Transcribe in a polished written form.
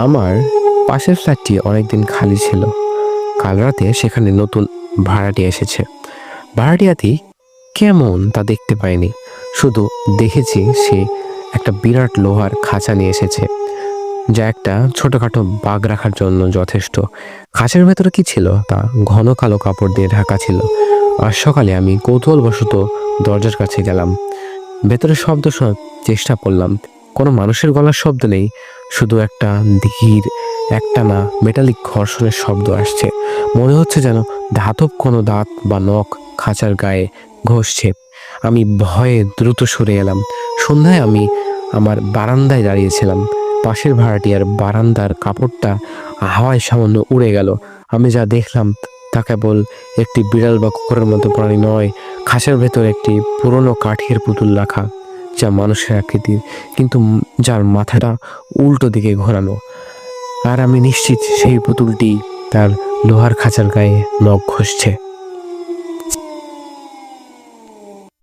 আমার পাশের ফ্ল্যাটটি অনেকদিন খালি ছিল। কাল রাতে সেখানে নতুন ভাড়াটি এসেছে। ভাড়াটিয়াটি কেমন তা দেখতে পাইনি, শুধু দেখেছি সে একটা বিরাট লোহার খাঁচা নিয়ে এসেছে, যা একটা ছোটখাটো বাগ রাখার জন্য যথেষ্ট। খাঁচার ভেতরে কি ছিল তা ঘন কালো কাপড় দিয়ে ঢাকা ছিল। আজ সকালে আমি কৌতূহলবশত দরজার কাছে গেলাম, ভেতরে শব্দ শোনার চেষ্টা করলাম। কোনো মানুষের গলার শব্দ নেই, শুধু একটা ধীর একটানা মেটালিক ঘর্ষণের শব্দ আসছে। মনে হচ্ছে যেন ধাতব কোনো দাঁত বা নখ খাঁচার গায়ে ঘষছে। আমি ভয়ে দ্রুত সরে এলাম। সন্ধ্যায় আমি আমার বারান্দায় দাঁড়িয়েছিলাম। পাশের ভাড়াটিয়ার বারান্দার কাপড়টা হাওয়ায় সামান্য উড়ে গেল। আমি যা দেখলাম তা কেবল একটি বিড়াল বা কুকুরের মতো প্রাণী নয়। খাঁচার ভেতর একটি পুরনো কাঠের পুতুল রাখা, যা মানুষের আকৃতির, কিন্তু যার মাথাটা উল্টো দিকে ঘোরানো। আর আমি নিশ্চিত সেই পুতুলটি তার লোহার খাঁচার গায়ে নখ ঘষছে।